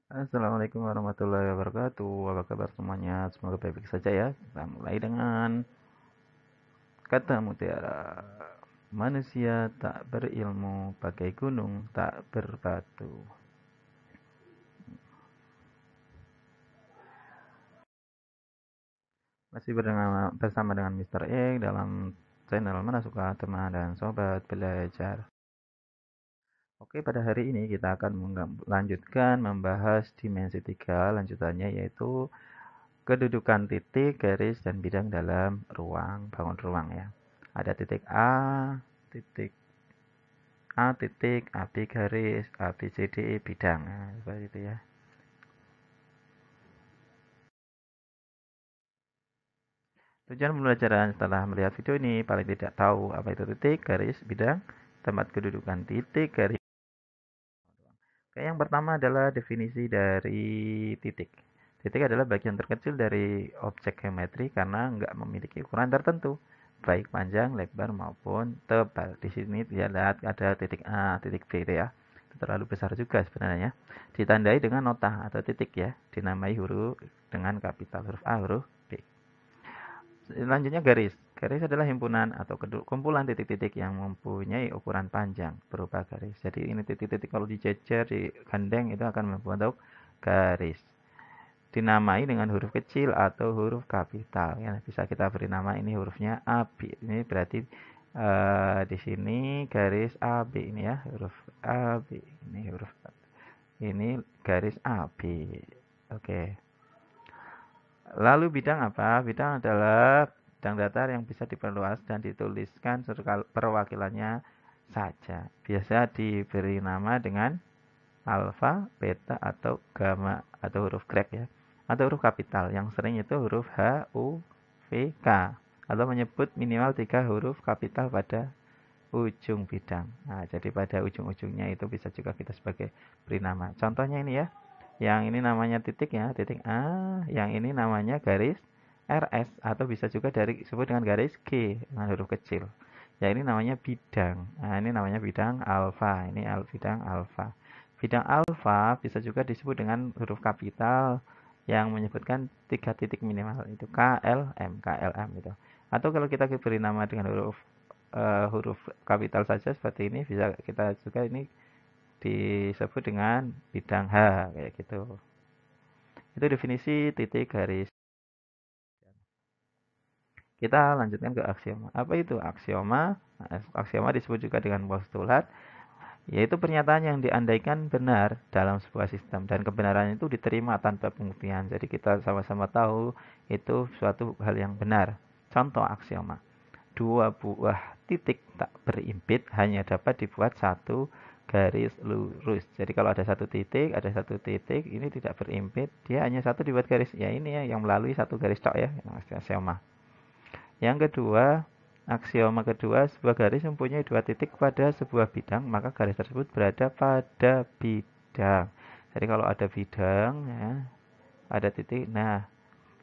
Assalamualaikum warahmatullahi wabarakatuh. Apa kabar semuanya? Semoga baik-baik saja ya. Kita mulai dengan kata mutiara. Manusia tak berilmu, bagai gunung tak berbatu. Masih bersama dengan Mr. X dalam channel Mana Suka Teman dan Sobat Belajar. Oke, pada hari ini kita akan melanjutkan membahas dimensi 3, lanjutannya yaitu kedudukan titik, garis, dan bidang dalam ruang, bangun ruang ya. Ada titik A, titik A titik, AB garis, ABCDE bidang. Nah, seperti itu ya. Tujuan pembelajaran setelah melihat video ini paling tidak tahu apa itu titik, garis, bidang, tempat kedudukan titik, garis. Oke, yang pertama adalah definisi dari titik. Titik adalah bagian terkecil dari objek geometri karena nggak memiliki ukuran tertentu, baik panjang, lebar maupun tebal. Di sini dia lihat ada titik A, titik B itu ya. Itu terlalu besar juga sebenarnya. Ditandai dengan nota atau titik ya, dinamai huruf dengan kapital huruf A, huruf B. Selanjutnya garis. Garis adalah himpunan atau kumpulan titik-titik yang mempunyai ukuran panjang berupa garis. Jadi ini titik-titik kalau dijejer, digandeng itu akan membentuk garis. Dinamai dengan huruf kecil atau huruf kapital. Ya, bisa kita beri nama ini hurufnya AB. Ini berarti di sini garis AB ini ya, huruf AB. Ini huruf ini garis AB. Oke. Lalu bidang apa? Bidang adalah bidang datar yang bisa diperluas dan dituliskan perwakilannya saja. Biasa diberi nama dengan alfa, beta, atau gamma atau huruf Grek ya. Atau huruf kapital yang sering itu huruf H, U, V, K. Atau menyebut minimal 3 huruf kapital pada ujung bidang. Nah, jadi pada ujung-ujungnya itu bisa juga kita sebagai beri nama. Contohnya ini ya. Yang ini namanya titik ya, titik A. Yang ini namanya garis RS atau bisa juga dari disebut dengan garis G dengan huruf kecil. Ya ini namanya bidang. Nah, ini namanya bidang alfa. Ini bidang alfa. Bidang alfa bisa juga disebut dengan huruf kapital yang menyebutkan 3 titik minimal itu KLM, KLM itu. Atau kalau kita beri nama dengan huruf kapital saja seperti ini bisa kita juga ini disebut dengan bidang H kayak gitu. Itu definisi titik garis. Kita lanjutkan ke aksioma. Apa itu aksioma? Nah, aksioma disebut juga dengan postulat, yaitu pernyataan yang diandaikan benar dalam sebuah sistem dan kebenaran itu diterima tanpa pembuktian. Jadi kita sama-sama tahu itu suatu hal yang benar. Contoh aksioma. Dua buah titik tak berimpit hanya dapat dibuat satu garis lurus. Jadi kalau ada satu titik, ini tidak berimpit, dia hanya satu dibuat garis. Ya ini ya yang melalui satu garis tok ya, aksioma. Yang kedua, aksioma kedua, sebuah garis mempunyai dua titik pada sebuah bidang, maka garis tersebut berada pada bidang. Jadi kalau ada bidang, ya, ada titik. Nah,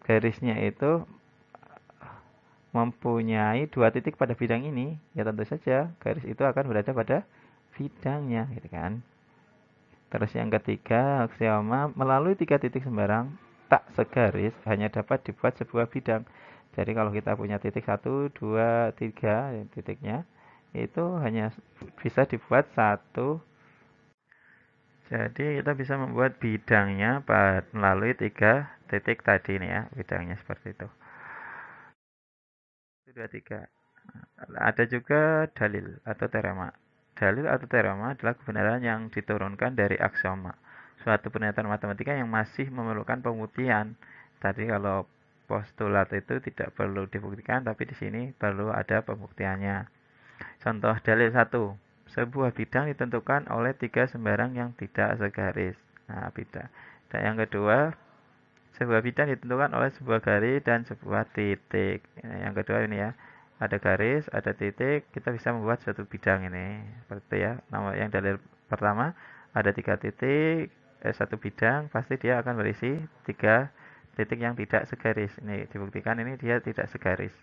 garisnya itu mempunyai dua titik pada bidang ini, ya tentu saja garis itu akan berada pada bidangnya, gitu kan. Terus yang ketiga, aksioma melalui tiga titik sembarang tak segaris hanya dapat dibuat sebuah bidang. Jadi kalau kita punya titik satu, dua, tiga titiknya, itu hanya bisa dibuat satu. Jadi kita bisa membuat bidangnya melalui tiga titik tadi nih ya, bidangnya seperti itu. Itu dua tiga. Ada juga dalil atau teorema. Dalil atau teorema adalah kebenaran yang diturunkan dari aksioma. Suatu pernyataan matematika yang masih memerlukan pembuktian. Tadi kalau postulat itu tidak perlu dibuktikan, tapi di sini perlu ada pembuktiannya. Contoh dalil satu. Sebuah bidang ditentukan oleh tiga sembarang yang tidak segaris. Nah, bidang. Dan yang kedua, sebuah bidang ditentukan oleh sebuah garis dan sebuah titik. Nah, yang kedua ini ya, ada garis, ada titik, kita bisa membuat suatu bidang ini. Seperti ya, nama yang dalil pertama ada tiga titik, satu bidang, pasti dia akan berisi tiga titik yang tidak segaris. Ini dibuktikan ini dia tidak segaris.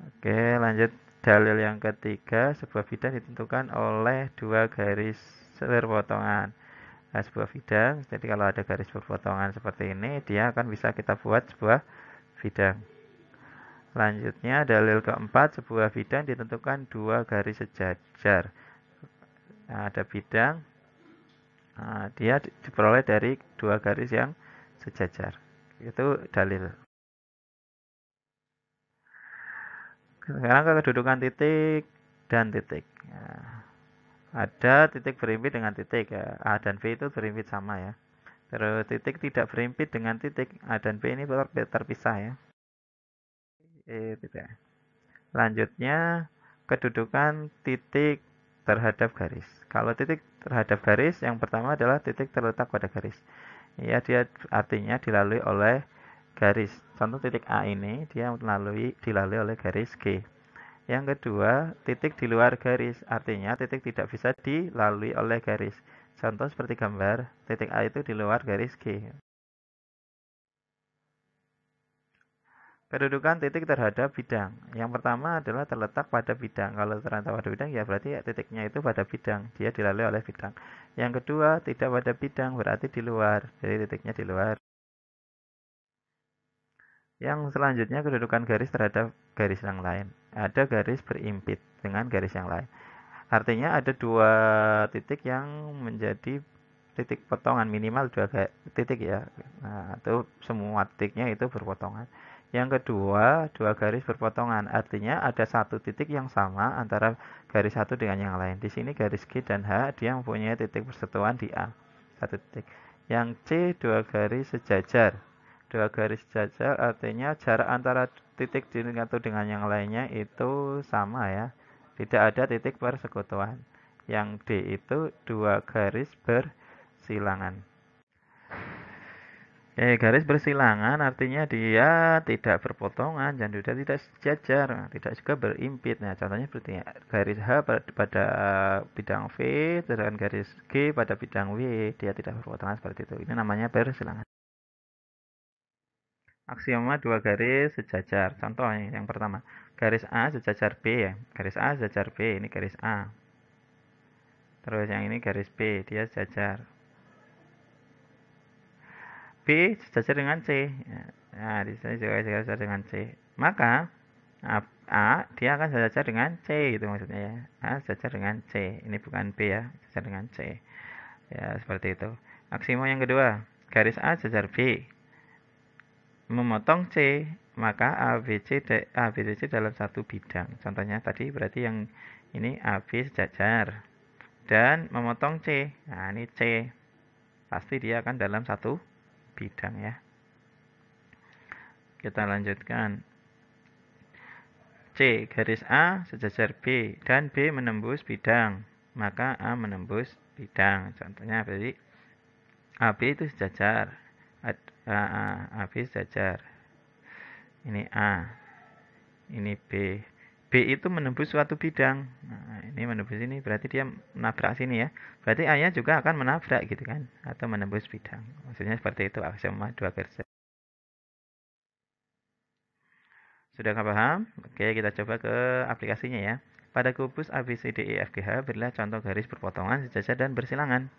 Oke, lanjut dalil yang ketiga, sebuah bidang ditentukan oleh dua garis berpotongan. sebuah bidang. Jadi kalau ada garis berpotongan seperti ini, dia akan bisa kita buat sebuah bidang. Selanjutnya dalil keempat, sebuah bidang ditentukan dua garis sejajar. Nah, ada bidang, dia diperoleh dari dua garis yang sejajar. Itu dalil. Sekarang ke kedudukan titik dan titik. Nah, ada titik berimpit dengan titik ya. A dan B itu berimpit sama ya. Terus titik tidak berimpit dengan titik A dan B ini terpisah ya. Tidak. Selanjutnya kedudukan titik terhadap garis. Kalau titik terhadap garis, yang pertama adalah titik terletak pada garis. Ya, dia artinya dilalui oleh garis. Contoh titik A ini dia dilalui oleh garis G. Yang kedua, titik di luar garis, artinya titik tidak bisa dilalui oleh garis. Contoh seperti gambar, titik A itu di luar garis G. Kedudukan titik terhadap bidang. Yang pertama adalah terletak pada bidang. Kalau terletak pada bidang, ya berarti titiknya itu pada bidang. Dia dilalui oleh bidang. Yang kedua, tidak pada bidang, berarti di luar. Jadi titiknya di luar. Yang selanjutnya kedudukan garis terhadap garis yang lain. Ada garis berimpit dengan garis yang lain. Artinya ada dua titik yang menjadi titik potongan, minimal dua titik ya. Nah, itu semua titiknya itu berpotongan. Yang kedua, dua garis berpotongan. Artinya ada satu titik yang sama antara garis satu dengan yang lain. Di sini garis G dan H dia mempunyai titik persatuan di A. Satu titik. Yang C, dua garis sejajar. Dua garis sejajar artinya jarak antara titik satu dengan yang lainnya itu sama ya. Tidak ada titik persekutuan. Yang D itu dua garis bersilangan. Garis bersilangan artinya dia tidak berpotongan dan juga tidak sejajar, tidak juga berimpit. Nah, contohnya seperti garis H pada bidang V, sedangkan garis G pada bidang W, dia tidak berpotongan seperti itu. Ini namanya bersilangan. Aksioma dua garis sejajar. Contoh yang pertama, garis A sejajar B ya. Garis A sejajar B, ini garis A. Terus yang ini garis B, dia sejajar. B sejajar dengan C. Nah, di sini juga sejajar dengan C. Maka A dia akan sejajar dengan C itu maksudnya ya. A sejajar dengan C. Ini bukan B ya, sejajar dengan C. Ya, seperti itu. Aksioma yang kedua, garis A sejajar B. Memotong C, maka ABC dalam satu bidang. Contohnya tadi berarti yang ini AB sejajar dan memotong C. Nah, ini C. Pasti dia akan dalam satu bidang ya. Kita lanjutkan. C, garis A sejajar B dan B menembus bidang, maka A menembus bidang. Contohnya berarti AB itu sejajar. AB sejajar. Ini A. Ini B. B itu menembus suatu bidang. Nah, ini menembus ini berarti dia menabrak sini ya. Berarti A-nya juga akan menabrak gitu kan, atau menembus bidang. Maksudnya seperti itu aksioma dua garis. Sudah paham? Oke, kita coba ke aplikasinya ya. Pada kubus ABCDEFGH berilah contoh garis berpotongan, sejajar dan bersilangan.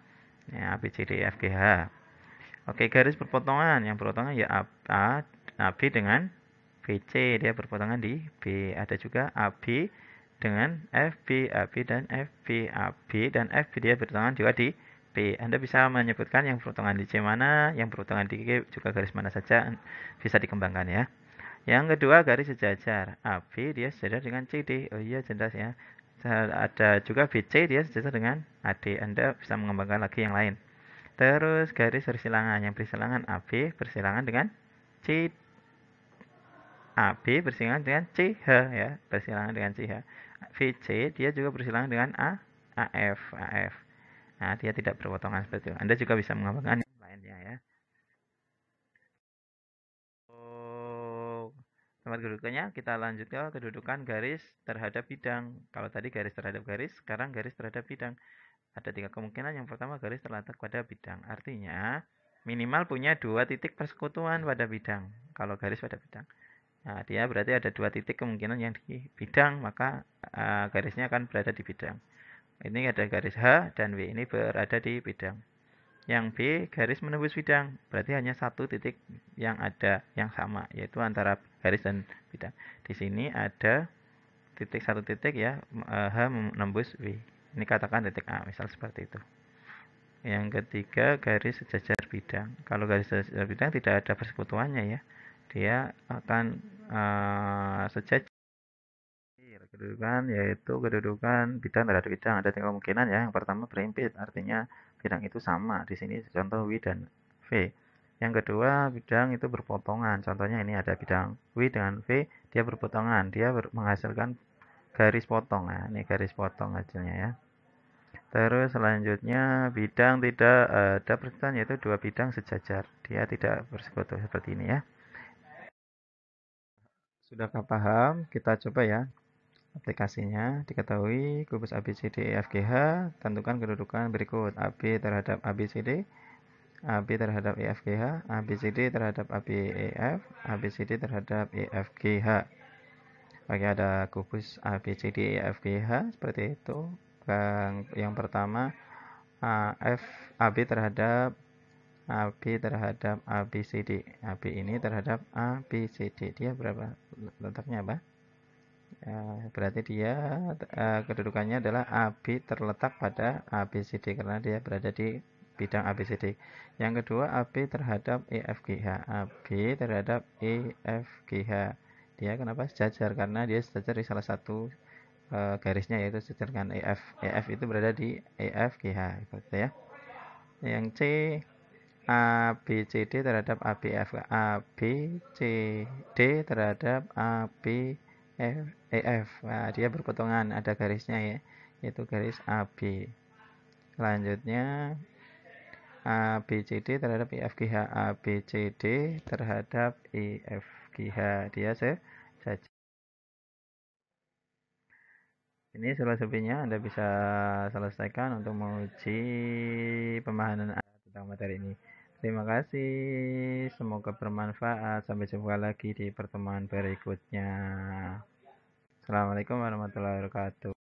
Ya, ABCDEFGH. Oke, garis berpotongan. Yang berpotongan ya AB dengan BC, dia berpotongan di B. Ada juga AB dengan FB, AB dan FB, AB dan FB dia berpotongan juga di B. Anda bisa menyebutkan yang berpotongan di C mana, yang berpotongan di G juga garis mana saja, bisa dikembangkan ya. Yang kedua garis sejajar. AB dia sejajar dengan CD. Oh iya jelas ya. Ada juga BC dia sejajar dengan AD. Anda bisa mengembangkan lagi yang lain. Terus garis bersilangan. Yang bersilangan AB bersilangan dengan C. AB bersilangan dengan CH ya. Bersilangan dengan CH. VC dia juga bersilangan dengan AF. Nah dia tidak berpotongan seperti itu. Anda juga bisa mengembangkan yang lainnya ya. Tempat kedudukannya kita lanjut ke kedudukan garis terhadap bidang. Kalau tadi garis terhadap garis, sekarang garis terhadap bidang. Ada tiga kemungkinan. Yang pertama garis terletak pada bidang. Artinya minimal punya dua titik persekutuan pada bidang. Kalau garis pada bidang. Nah, dia berarti ada dua titik kemungkinan yang di bidang, maka garisnya akan berada di bidang. Ini ada garis H dan W ini berada di bidang. Yang B garis menembus bidang, berarti hanya satu titik yang ada yang sama, yaitu antara garis dan bidang. Di sini ada satu titik ya, H menembus W. Ini katakan titik A, misal seperti itu. Yang ketiga garis sejajar bidang. Kalau garis sejajar bidang tidak ada persekutuannya ya, dia akan sejajar. Kedudukan yaitu kedudukan bidang terhadap bidang. Ada tiga kemungkinan ya. Yang pertama berimpit, artinya bidang itu sama. Di sini contoh W dan V. Yang kedua bidang itu berpotongan. Contohnya ini ada bidang W dengan V, dia berpotongan. Dia menghasilkan garis potong. Nah, ini garis potong hasilnya ya. Terus selanjutnya bidang tidak ada persekutuan, yaitu dua bidang sejajar. Dia tidak bersekutu seperti ini ya. Sudahkah paham? Kita coba ya. Aplikasinya diketahui kubus ABCD EFGH, tentukan kedudukan berikut: AB terhadap ABCD, AB terhadap EFGH, ABCD terhadap ABEF, ABCD terhadap EFGH. Oke, ada kubus ABCD EFGH seperti itu. Yang pertama AB terhadap ABCD. AB ini terhadap ABCD. Dia berapa? Letaknya apa? Berarti dia kedudukannya adalah AB terletak pada ABCD karena dia berada di bidang ABCD. Yang kedua AB terhadap EFGH. AB terhadap EFGH. Dia kenapa sejajar? Karena dia sejajar di salah satu garisnya, yaitu sejajar dengan EF. EF itu berada di EFGH gitu ya. Yang C ABCD terhadap ABF, ABCD terhadap ABEF. Nah, dia berpotongan, ada garisnya ya, yaitu garis AB. Selanjutnya ABCD terhadap EFGH, ABCD terhadap EFGH. Dia saja. Ini filosofinya Anda bisa selesaikan untuk menguji pemahaman Anda tentang materi ini. Terima kasih, semoga bermanfaat. Sampai jumpa lagi di pertemuan berikutnya. Assalamualaikum warahmatullahi wabarakatuh.